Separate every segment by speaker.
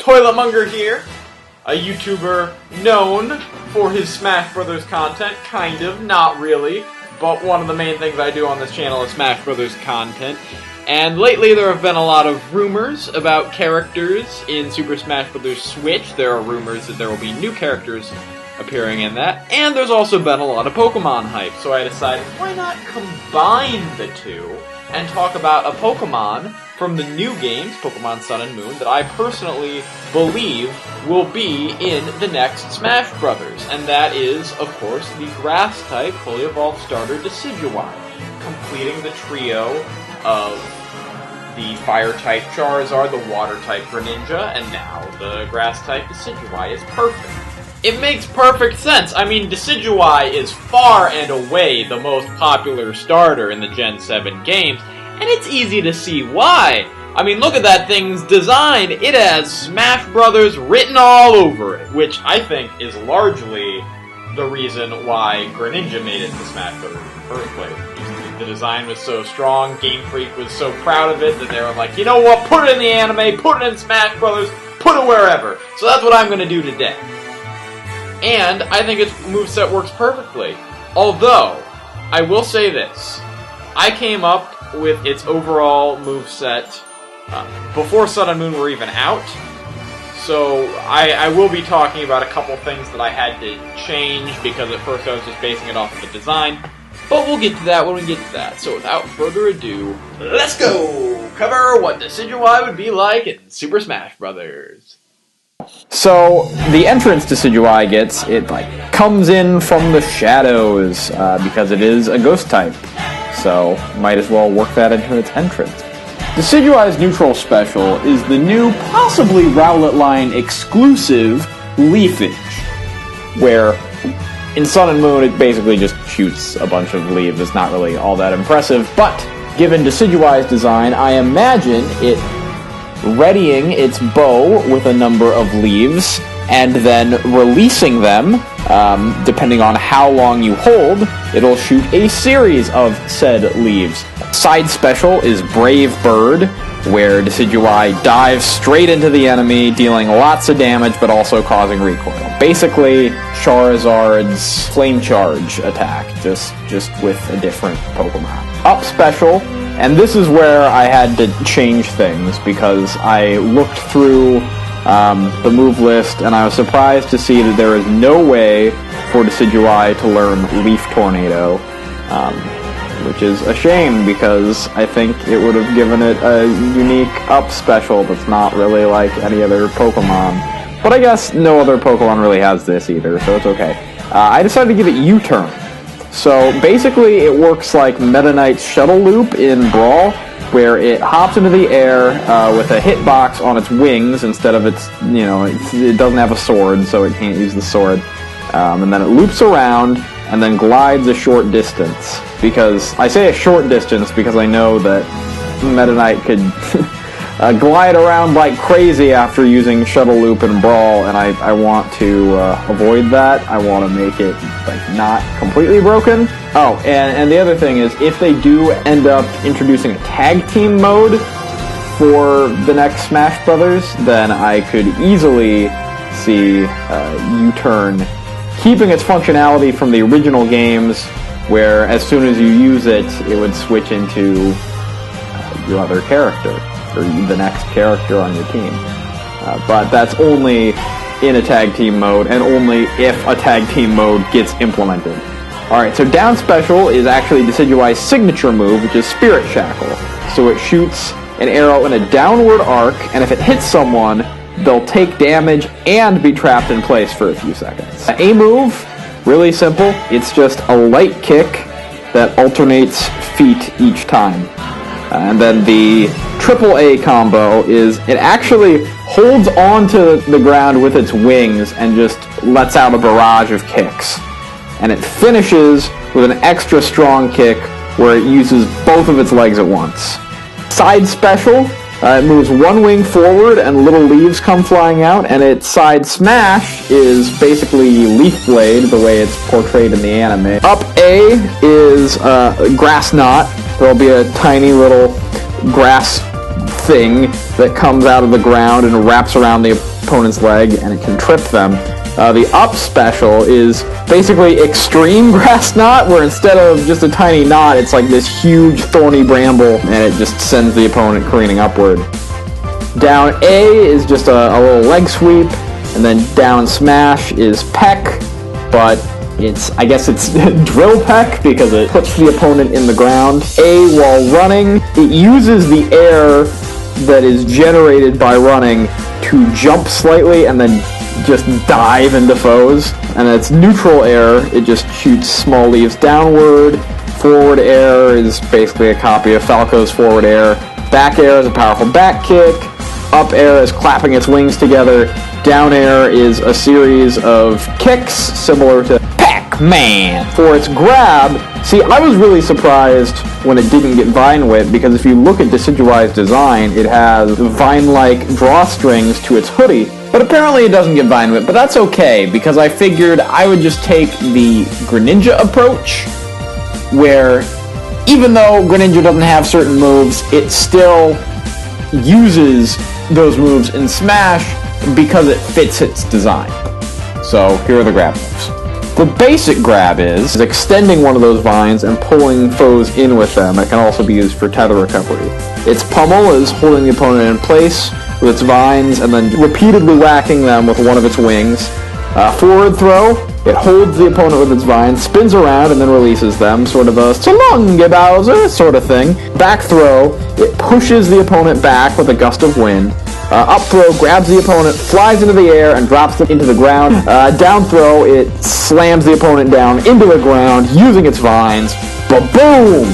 Speaker 1: Toiletmonger here, a YouTuber known for his Smash Brothers content, kind of, not really, but one of the main things I do on this channel is Smash Brothers content. And lately there have been a lot of rumors about characters in Super Smash Bros. Switch. There are rumors that there will be new characters appearing in that, and there's also been a lot of Pokemon hype, so I decided, why not combine the two and talk about a Pokemon from the new games, Pokémon Sun and Moon, that I personally believe will be in the next Smash Brothers, and that is, of course, the Grass-type, fully evolved starter Decidueye, completing the trio of the Fire-type Charizard, the Water-type Greninja, and now the Grass-type Decidueye is perfect. It makes perfect sense. I mean, Decidueye is far and away the most popular starter in the Gen 7 games, and it's easy to see why. I mean, look at that thing's design. It has Smash Brothers written all over it, which I think is largely the reason why Greninja made it to Smash Brothers in the first place. The design was so strong, Game Freak was so proud of it that they were like, you know what, put it in the anime, put it in Smash Brothers, put it wherever. So that's what I'm going to do today. And I think its moveset works perfectly. Although, I will say this. I came up with its overall moveset before Sun and Moon were even out. So I will be talking about a couple things that I had to change because at first I was just basing it off of the design. But we'll get to that when we get to that. So without further ado, let's go cover what Decidueye would be like in Super Smash Brothers.
Speaker 2: So, the entrance Decidueye gets, it comes in from the shadows, because it is a ghost type. So, might as well work that into its entrance. Decidueye's neutral special is the new, possibly Rowlet line exclusive Leafage, where in Sun and Moon it basically just shoots a bunch of leaves. It's not really all that impressive, but given Decidueye's design, I imagine it readying its bow with a number of leaves, and then releasing them, depending on how long you hold, it'll shoot a series of said leaves. Side special is Brave Bird, where Decidueye dives straight into the enemy, dealing lots of damage, but also causing recoil. Basically, Charizard's Flame Charge attack, just with a different Pokemon. Up special, and this is where I had to change things, because I looked through the move list, and I was surprised to see that there is no way for Decidueye to learn Leaf Tornado, which is a shame, because I think it would have given it a unique up special that's not really like any other Pokemon. But I guess no other Pokemon really has this either, so it's okay. I decided to give it U-Turn. So basically it works like Meta Knight's Shuttle Loop in Brawl, where it hops into the air with a hitbox on its wings instead of its, it doesn't have a sword, so it can't use the sword. And then it loops around and then glides a short distance. Because, I say a short distance because I know that Meta Knight could glide around like crazy after using Shuttle Loop and Brawl, and I want to avoid that. I want to make it not completely broken. Oh, and the other thing is, if they do end up introducing a tag team mode for the next Smash Brothers, then I could easily see U-Turn keeping its functionality from the original games, where as soon as you use it, it would switch into your other character, or the next character on your team. But that's only in a tag team mode, and only if a tag team mode gets implemented. Alright, so down special is actually Decidueye's signature move, which is Spirit Shackle. So it shoots an arrow in a downward arc, and if it hits someone, they'll take damage and be trapped in place for a few seconds. A move, really simple, it's just a light kick that alternates feet each time. And then the AAA combo is it actually holds onto the ground with its wings and just lets out a barrage of kicks. And it finishes with an extra strong kick where it uses both of its legs at once. Side special, it moves one wing forward and little leaves come flying out, and its side smash is basically Leaf Blade, the way it's portrayed in the anime. Up A is Grass Knot. There'll be a tiny little grass thing that comes out of the ground and wraps around the opponent's leg, and it can trip them. The up special is basically extreme grass knot, where instead of just a tiny knot, it's like this huge thorny bramble, and it just sends the opponent careening upward. Down A is just a little leg sweep, and then down smash is peck, but I guess it's drill peck because it puts the opponent in the ground. A, while running, it uses the air that is generated by running to jump slightly and then just dive into foes. And it's neutral air, it just shoots small leaves downward. Forward air is basically a copy of Falco's forward air. Back air is a powerful back kick. Up air is clapping its wings together. Down air is a series of kicks similar to Pac-Man. For its grab, see, I was really surprised when it didn't get Vine Whip, because if you look at Decidueye's design, it has vine-like drawstrings to its hoodie, but apparently it doesn't get Vine Whip, but that's okay, because I figured I would just take the Greninja approach, where even though Greninja doesn't have certain moves, it still uses those moves in Smash because it fits its design. So here are the grab moves. The basic grab is extending one of those vines and pulling foes in with them. It can also be used for tether recovery. Its pummel is holding the opponent in place with its vines and then repeatedly whacking them with one of its wings. Forward throw, it holds the opponent with its vines, spins around, and then releases them, sort of a so long, Bowser sort of thing. Back throw, it pushes the opponent back with a gust of wind. Up throw grabs the opponent, flies into the air, and drops them into the ground. Down throw, it slams the opponent down into the ground using its vines. Ba-boom!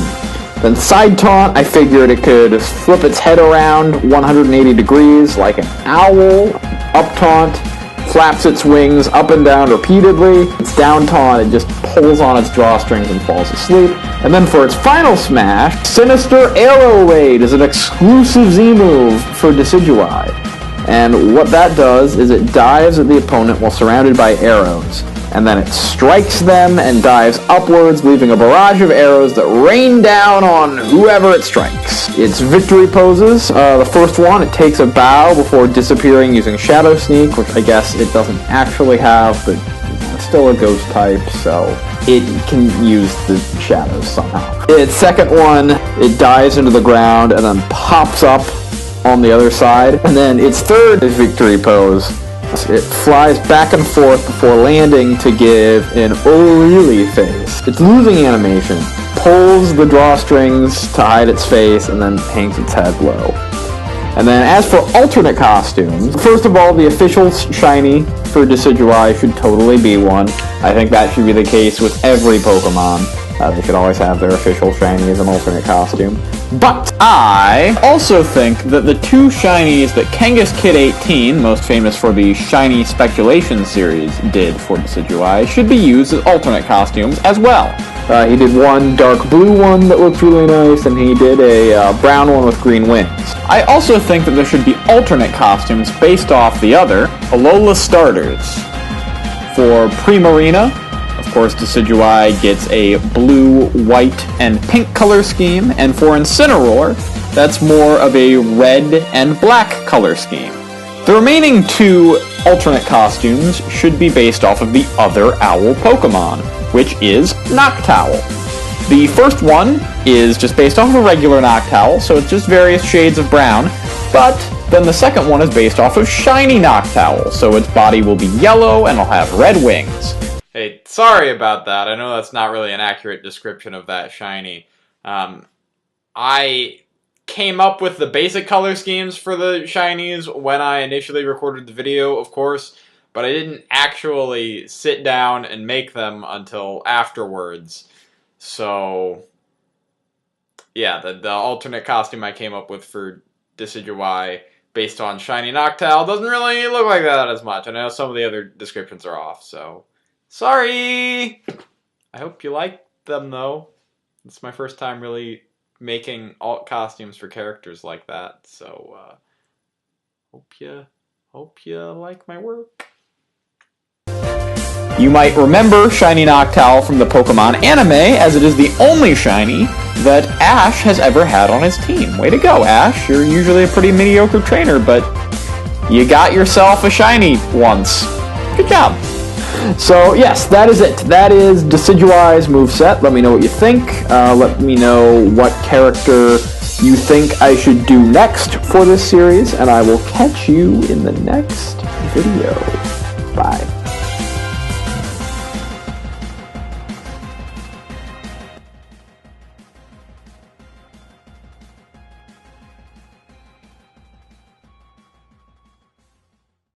Speaker 2: Then side taunt, I figured it could flip its head around 180 degrees like an owl. Up taunt, flaps its wings up and down repeatedly. Its down taunt, it just pulls on its drawstrings and falls asleep. And then for its final smash, Sinister Arrow Raid is an exclusive Z move for Decidueye. And what that does is it dives at the opponent while surrounded by arrows. And then it strikes them and dives upwards, leaving a barrage of arrows that rain down on whoever it strikes. Its victory poses, the first one, it takes a bow before disappearing using Shadow Sneak, which I guess it doesn't actually have, but it's still a ghost type, so it can use the shadows somehow. Its second one, it dives into the ground and then pops up on the other side. And then its third victory pose, it flies back and forth before landing to give an oh really face. Its losing animation pulls the drawstrings to hide its face and then hangs its head low. And then as for alternate costumes, first of all, the official shiny for Decidueye should totally be one. I think that should be the case with every Pokemon. They should always have their official shiny as an alternate costume. But I also think that the two shinies that Kangas Kid 18, most famous for the Shiny Speculation series, did for Decidueye should be used as alternate costumes as well. He did one dark blue one that looks really nice, and he did a brown one with green wings. I also think that there should be alternate costumes based off the other Alola starters. For Primarina, of course, Decidueye gets a blue, white, and pink color scheme, and for Incineroar, that's more of a red and black color scheme. The remaining two alternate costumes should be based off of the other owl Pokemon, which is Noctowl. The first one is just based off of a regular Noctowl, so it's just various shades of brown, but then the second one is based off of Shiny Noctowl, so its body will be yellow and it'll have red wings.
Speaker 1: Hey, sorry about that. I know that's not really an accurate description of that shiny. I came up with the basic color schemes for the shinies when I initially recorded the video, of course, but I didn't actually sit down and make them until afterwards. So, yeah, the alternate costume I came up with for Decidueye based on Shiny Noctowl doesn't really look like that as much. I know some of the other descriptions are off, so sorry! I hope you like them, though. It's my first time really making alt costumes for characters like that, so hope you like my work.
Speaker 2: You might remember Shiny Noctowl from the Pokémon Anime, as it is the only shiny that Ash has ever had on his team. Way to go, Ash. You're usually a pretty mediocre trainer, but you got yourself a shiny once. Good job. So, yes, that is it. That is Decidueye's moveset. Let me know what you think. Let me know what character you think I should do next for this series, and I will catch you in the next video. Bye.